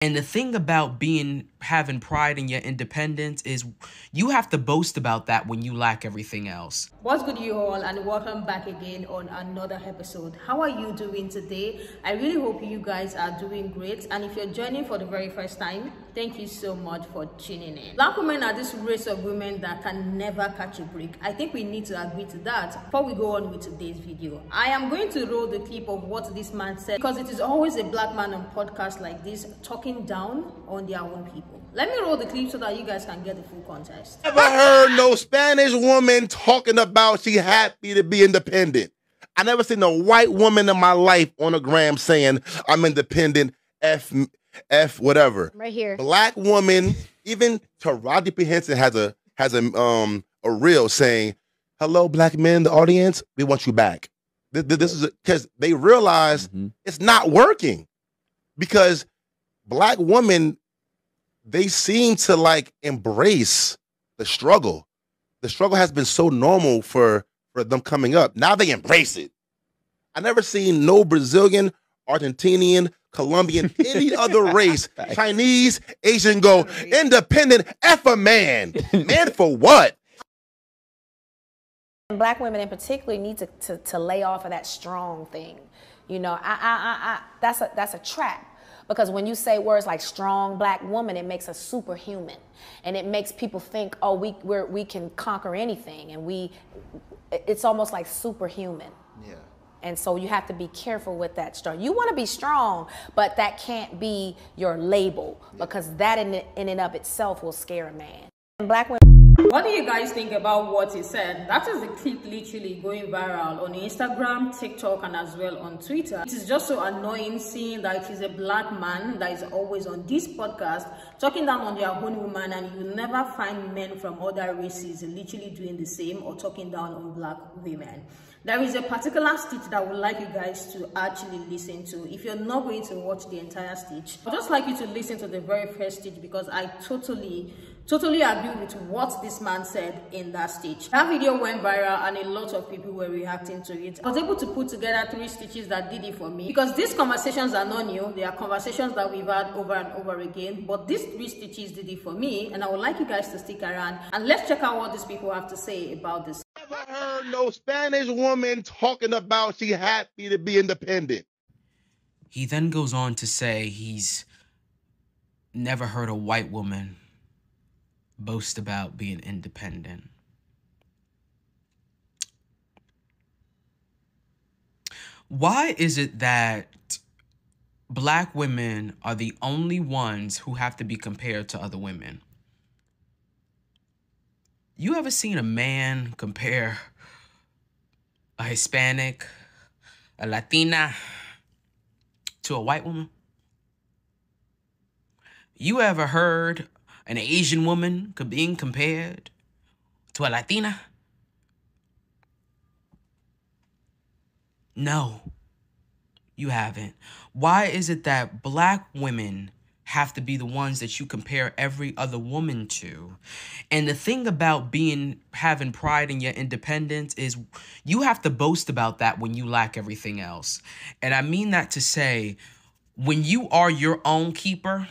And the thing about having pride in your independence is you have to boast about that when you lack everything else. What's good, you all, and welcome back again on another episode. How are you doing today? I really hope you guys are doing great. And if you're joining for the very first time, thank you so much for tuning in. Black women are this race of women that can never catch a break. I think we need to agree to that before we go on with today's video. I am going to roll the clip of what this man said because it is always a black man on podcasts like this talking down on their own people. Let me roll the clip so that you guys can get the full context. Never heard no Spanish woman talking about she happy to be independent. I never seen a white woman in my life on a gram saying I'm independent, F whatever. Right here. Black woman, even Taraji P. Henson has a reel saying, "Hello, black men in the audience, we want you back." This is because they realize it's not working because black women, they seem to like embrace the struggle. The struggle has been so normal for them coming up. Now they embrace it. I never seen no Brazilian, Argentinian, Colombian, any other race, Chinese, Asian go, independent, F a man. Man for what? Black women in particular need to lay off of that strong thing. You know, that's a trap. Because when you say words like strong black woman, it makes us superhuman. And it makes people think, oh, we can conquer anything. And it's almost like superhuman. Yeah. And so you have to be careful with that strong. You want to be strong, but that can't be your label because that in and of itself will scare a man. And black women. What do you guys think about what he said? That is the clip literally going viral on Instagram, TikTok, and as well on Twitter. It is just so annoying seeing that it is a black man that is always on this podcast talking down on their own woman, and you will never find men from other races literally doing the same or talking down on black women. There is a particular stitch that I would like you guys to actually listen to. If you're not going to watch the entire stitch, I'd just like you to listen to the very first stitch because I totally agree with what this man said in that stitch. That video went viral and a lot of people were reacting to it. I was able to put together 3 stitches that did it for me because these conversations are not new. They are conversations that we've had over and over again, but these 3 stitches did it for me, and I would like you guys to stick around and let's check out what these people have to say about this. Never heard no Spanish woman talking about she happy to be independent. He then goes on to say he's never heard a white woman boast about being independent. Why is it that black women are the only ones who have to be compared to other women? You ever seen a man compare a Hispanic, a Latina to a white woman? You ever heard an Asian woman being compared to a Latina? No, you haven't. Why is it that black women have to be the ones that you compare every other woman to? And the thing about having pride in your independence is you have to boast about that when you lack everything else. And I mean that to say, when you are your own keeper,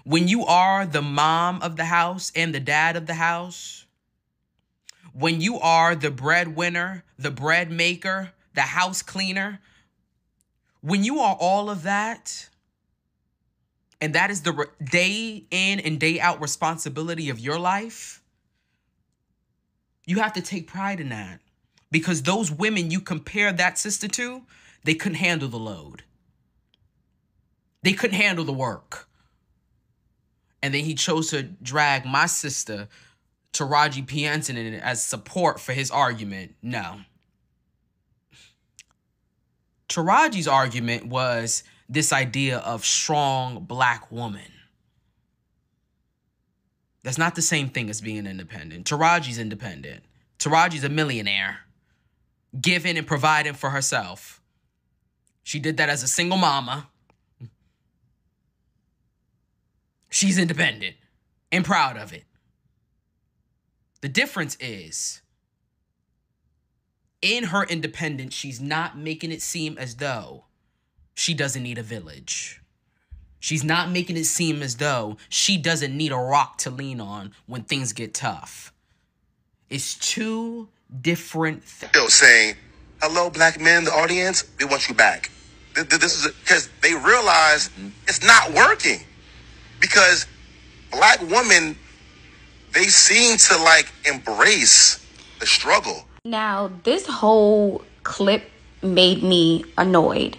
when you are the mom of the house and the dad of the house, when you are the breadwinner, the bread maker, the house cleaner, when you are all of that, and that is the day in and day out responsibility of your life, you have to take pride in that. Because those women you compare that sister to, they couldn't handle the load. They couldn't handle the work. And then he chose to drag my sister, Taraji P. Henson, in it as support for his argument. No. Taraji's argument was this idea of strong black woman. That's not the same thing as being independent. Taraji's independent. Taraji's a millionaire, giving and providing for herself. She did that as a single mama. She's independent and proud of it. The difference is, in her independence, she's not making it seem as though she doesn't need a village. She's not making it seem as though she doesn't need a rock to lean on when things get tough. It's two different things. Saying, hello, black men in the audience, we want you back. This is because they realize it's not working. Because black women, they seem to like embrace the struggle. Now, this whole clip made me annoyed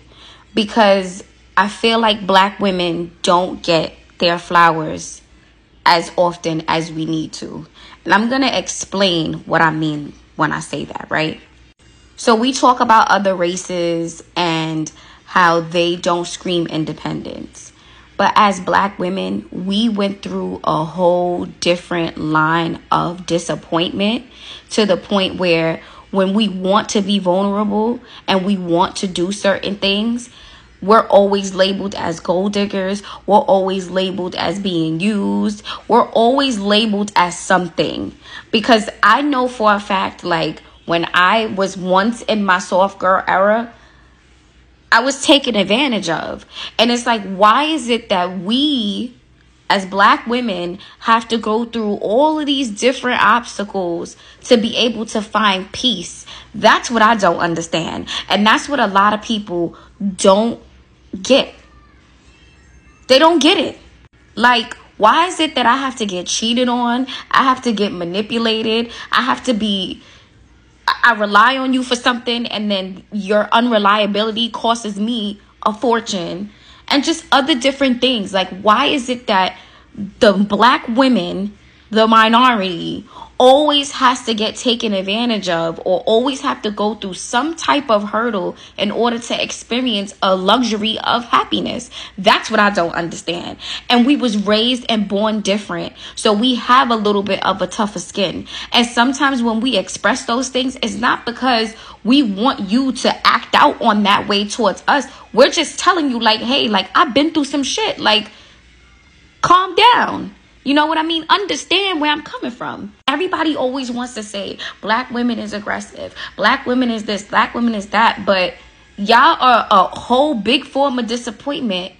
because I feel like black women don't get their flowers as often as we need to. And I'm going to explain what I mean when I say that, right? So we talk about other races and how they don't scream independence. But as black women, we went through a whole different line of disappointment to the point where when we want to be vulnerable and we want to do certain things, we're always labeled as gold diggers. We're always labeled as being used. We're always labeled as something. Because I know for a fact, like, when I was once in my soft girl era, I was taken advantage of. And it's like, why is it that we, as black women, have to go through all of these different obstacles to be able to find peace? That's what I don't understand. And that's what a lot of people don't get. They don't get it. Like, why is it that I have to get cheated on? I have to get manipulated. I rely on you for something, and then your unreliability causes me a fortune, and just other different things. Like, why is it that the black women, the minority, always has to get taken advantage of or always have to go through some type of hurdle in order to experience a luxury of happiness? That's what I don't understand. And we was raised and born different, so we have a little bit of a tougher skin. And sometimes when we express those things, it's not because we want you to act out on that way towards us. We're just telling you, like, hey, like, I've been through some shit. Like, calm down. You know what I mean? Understand where I'm coming from. Everybody always wants to say black women is aggressive. Black women is this. Black women is that. But y'all are a whole big form of disappointment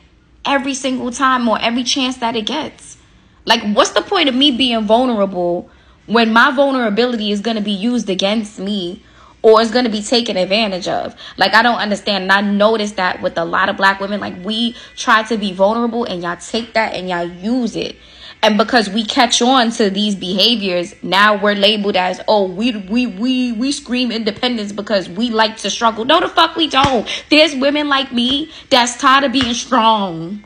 every single time or every chance that it gets. Like, what's the point of me being vulnerable when my vulnerability is going to be used against me or is going to be taken advantage of? Like, I don't understand. And I noticed that with a lot of black women. Like, we try to be vulnerable and y'all take that and y'all use it. And because we catch on to these behaviors, now we're labeled as, oh, we scream independence because we like to struggle. No, the fuck we don't. There's women like me that's tired of being strong.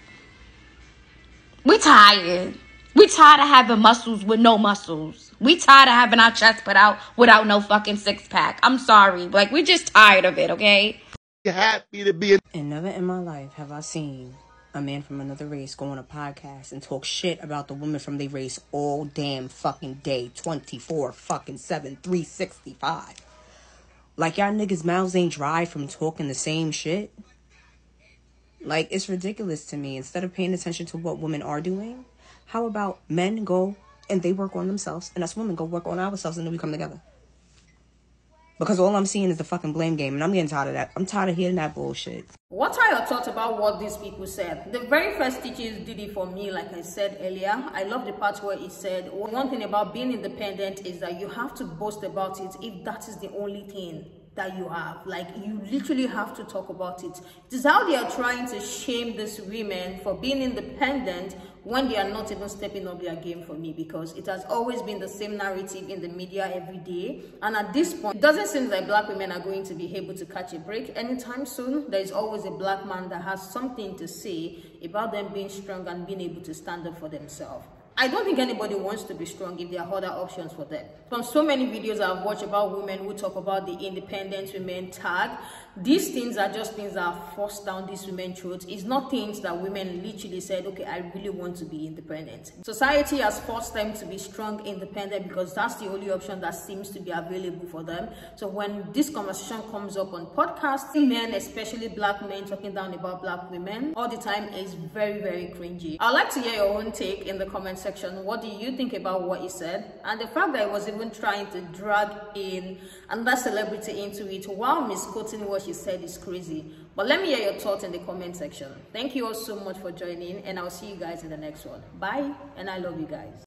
We tired. We tired of having muscles with no muscles. We tired of having our chest put out without no fucking six pack. I'm sorry. Like, we're just tired of it, okay? You're happy to be And never in my life have I seen a man from another race go on a podcast and talk shit about the woman from their race all damn fucking day, 24 fucking 7, 365. Like, y'all niggas' mouths ain't dry from talking the same shit. Like, it's ridiculous to me. Instead of paying attention to what women are doing, how about men go and they work on themselves, and us women go work on ourselves, and then we come together? Because all I'm seeing is the fucking blame game, and I'm getting tired of that. I'm tired of hearing that bullshit. What are your thoughts about what these people said? The very first teachings did it for me, like I said earlier. I love the part where it said, one thing about being independent is that you have to boast about it if that is the only thing that you have. Like, you literally have to talk about it. This is how they are trying to shame these women for being independent when they are not even stepping up their game for me, because it has always been the same narrative in the media every day. And at this point, it doesn't seem like black women are going to be able to catch a break anytime soon. There is always a black man that has something to say about them being strong and being able to stand up for themselves. I don't think anybody wants to be strong if there are other options for them. From so many videos I've watched about women who talk about the independent women tag, these things are just things that are forced down these women's throats. It's not things that women literally said, okay, I really want to be independent. Society has forced them to be strong, independent, because that's the only option that seems to be available for them. So when this conversation comes up on podcasts, men, especially black men, talking down about black women all the time is very, very cringy. I'd like to hear your own take in the comment section. What do you think about what he said? And the fact that he was even trying to drag in another celebrity into it while misquoting what she said is crazy. But let me hear your thoughts in the comment section. Thank you all so much for joining, and I'll see you guys in the next one. Bye, and I love you guys.